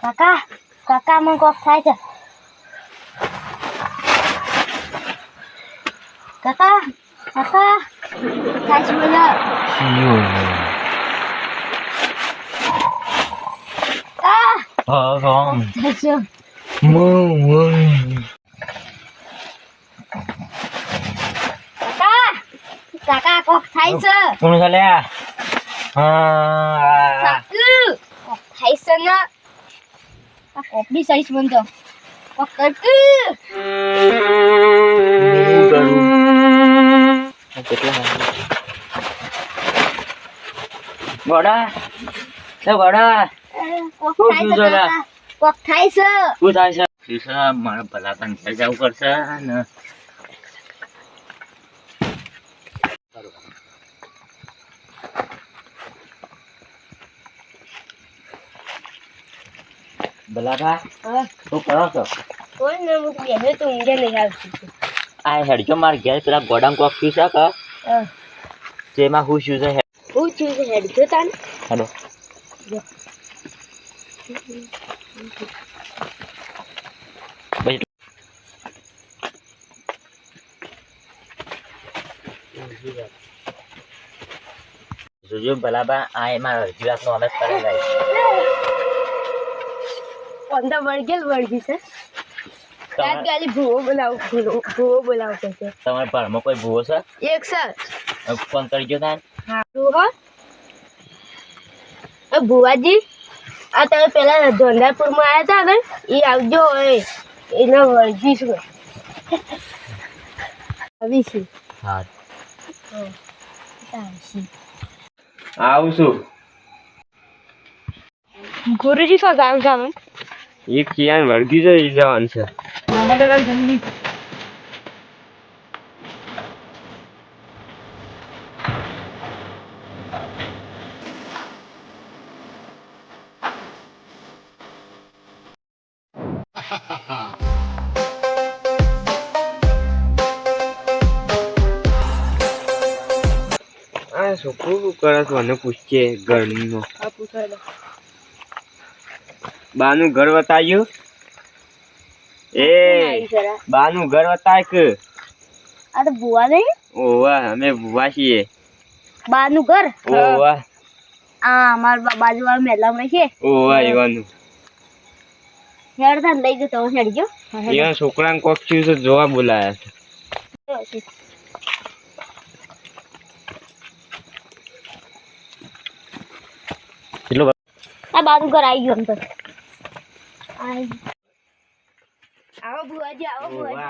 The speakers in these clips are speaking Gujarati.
કાકા કાકા મને કોક થાય છે કાકા કાકા થાય છે મને થાય છે કાકા કાકા કોક થાય છે કોણ છે લે કોક થાય છે ને આ કોપડી સાઈઝ બનતો કોક કરતું ગોડા એ ગોડા કોક થાય છે કાકા કોક થાય છે શું થાય છે મારા ભલા પણ ઘર જવું પડશે ને ભલા શું કરો છો કોઈ ને હું બેને તો ઊંઘે નહીં આવતી આ હેડજો માર ઘેર પેલા ગોડામ કોક શું છે કે તેમાં હું શું છે હું છું હેડ જો તાન હેડો જોજો ભલાબા આ એમાં અડધી રાતનો અલગ કરે જાય અંદર વળગી છે ગાલી ભૂવો બોલાવ કે છે તમારા ઘરમાં કોઈ ભૂવો છે એક સર ફોન કરી ગયો તા હા ભૂવો ભુવાજી આ તમે પેલા ધોંધાપુરમાં આવ્યા હતા ને એ આવજો એને વળગી છું આવી છું હા આવું છું ગુરુજી શું ગામ ગામ એક કિયાન વળગી જઈ જવાનું છે આ છોકરું શું કરે છે મને પૂછીએ ઘરનો બાનું ઘર બતાવ્યું એ બાનું ઘર બતાય કે આ તો ભુવા નહીં ઓવા અમે ભુવા છીએ બાનું ઘર ઓવા આ અમારા બાજુવાળા મહેલામાં છે ઓવા એવાનું હેડતા લઈ જતો હું હેડજો એવા છોકરાને કોક થયું છે જોવા બોલાયા છે કેટલો આ બાનું ઘર આવી ગયું અંદર આવો ભુવાજી આવો ભુવાજી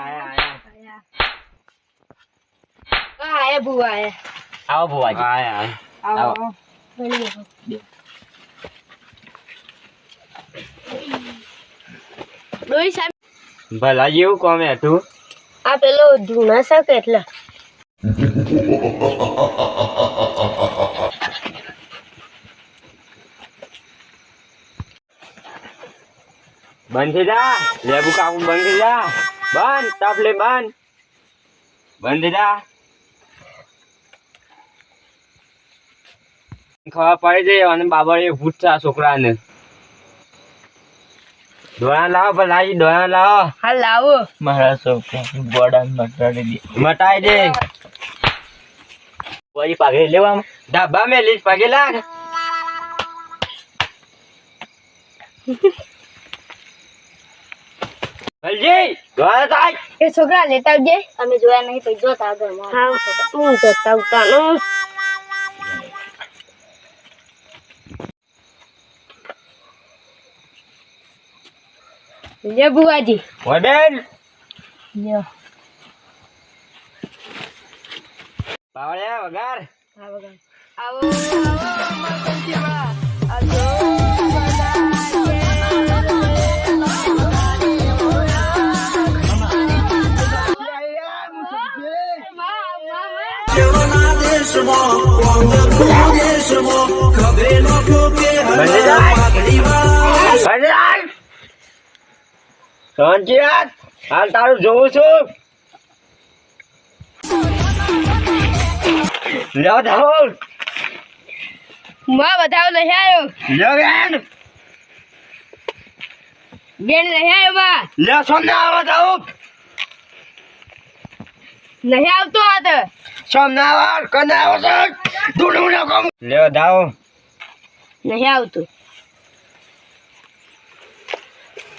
આયા ભુવા આયા આવો ભુવાજી આયા આવો ભલે ડોઈ સાહેબ ભલા જેવું કોમે હતું આ પેલો ધૂણા છે એટલે બંધ થઈ જા લેબુ કાકુ બંધ થઈ જા બંધ તાપલે બંધ બંધ થઈ જા ખબર પડી જાય અને બાબા એ ભૂત છે આ છોકરાને ડોળા લાવો ભલાજી ડોળા લાવો હા લાવો મારા છોકરા ગોડા મટાડી દે મટાઈ દે વળી પાઘે લેવા ડાબા મે લીસ પગે લાગ ભલજી ડોળા થાય એ છોકરા લેતા આવજે અમે જોયા નહીં પછી જોતા આગળ હા હું જોતા ઉતાનો લે બુવાજી ઓય બેન લ્યો પાવળિયા વગાર આવો આવો સંજિયાત હાલ તારું જોઉં છું લ્યો ધાવ માં બતાવ લઈ આવ્યો લ્યો બેન બેન નહીં આવ્યો બા લે સોમને આવો જાઉં નહીં આવતો આ તો સોમને આવો કને આવો છો દુડું ના કોમ લે દાવ નહીં આવતું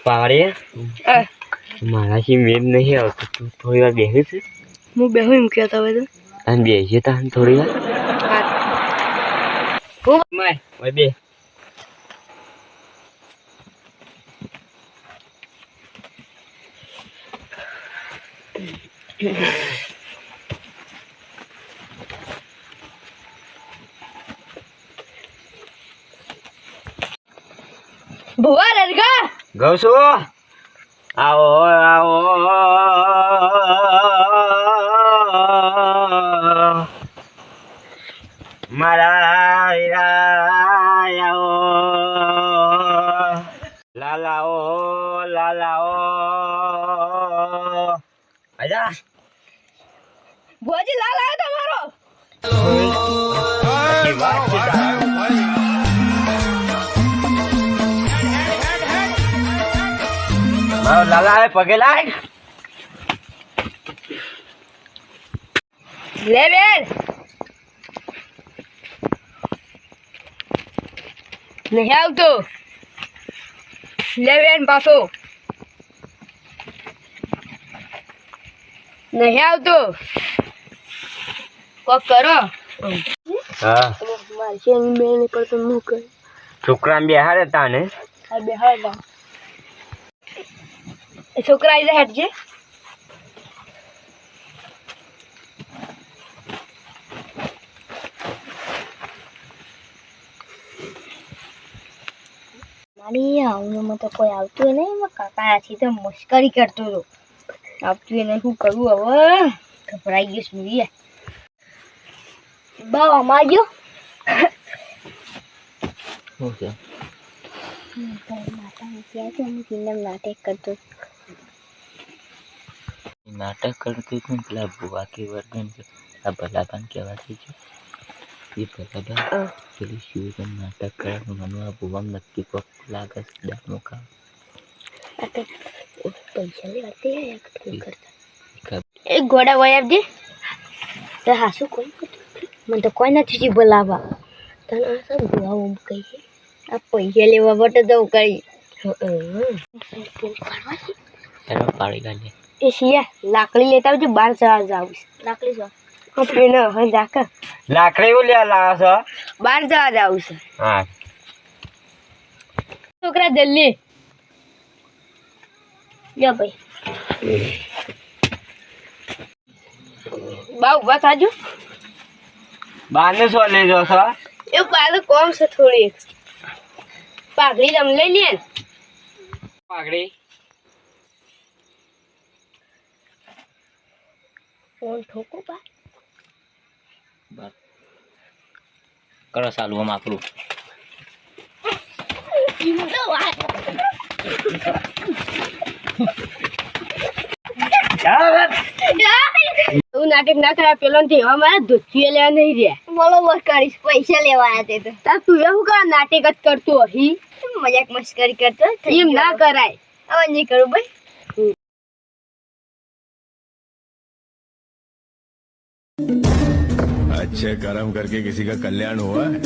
પાડે અ, મારાથી મેળ નહીં આવતો તું થોડી વાર બેસે છે હું બેહુ એમ કહેતો હોય તો અને બેસીએ તા થોડી વાર હું માય ઓય બે ભુવા રડગા ગઉ છું આવો આવો મારા વીરા આવો લાલાઓ લાલાઓ આજા ભુવાજી લાલ આવ્યો તમારો મારો લાલા હે પગે લાગ લે બેન નહીં આવતો લે બેન પાછો નહીં આવતો કોક કરો હા મારશે મેં કરતો હું કર છોકરા બેહાડે તાને આ બેહાડ એ છોકરા આવી જાય હેઠ છે મારી આવું તો કોઈ આવતું નહીં એમાં કાકાથી તો મસ્કરી કરતો હતો આવતું એને શું કરવું હવે ગભરાઈ ગયો સુઈએ બા અમાર ગયો શું છે નાટક કરતો નાટક કરતી હતું ને પેલા બુવા કે વર્ગન છે આ ભલાભાન કહેવાતી છે એ ભલાભાન પેલી શિવજન નાટક કરવાનું મને આ બુવા નક્કી કોક લાગે છે દામો ખાવ પૈસા લેવા એક ઘોડા વય આપજે તો હાસું કોઈ મને તો કોઈ નથી બોલાવા તને આ સબ ગુવા કહી છે આ પૈસા લેવા માટે તો કરી એનો પાડી કાઢે એ શિયા લાકડી લેતા આવજો 12 જવા જાવ લાકડી જો આપણે હા જાકા લાકડી એવું લે લાવો છો 12 જવા જાવ છે હા છોકરા જલ્દી જા ભાઈ બાઉ બસ આજો બાને શું લેજો છો એ પાછું કોમ છે થોડી પાઘડી તમે લઈ લે પાઘડી ફોન ઠોકો બા કરો ચાલુ આમ આપણું તું નાટક ના કરા પેલો થી હવે મારે ધોતિયા લેવા નહીં રહ્યા બરોબર કરીશ પૈસા લેવા આવ્યા તે તો તાર તું એવું કર નાટક જ કરતો હી મજાક મસ્કરી કરતો એમ ના કરાય હવે નહીં કરું ભાઈ अच्छे कर्म करके किसी का कल्याण हुआ है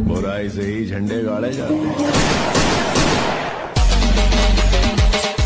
बुराई से ही झंडे गाड़े जाते हैं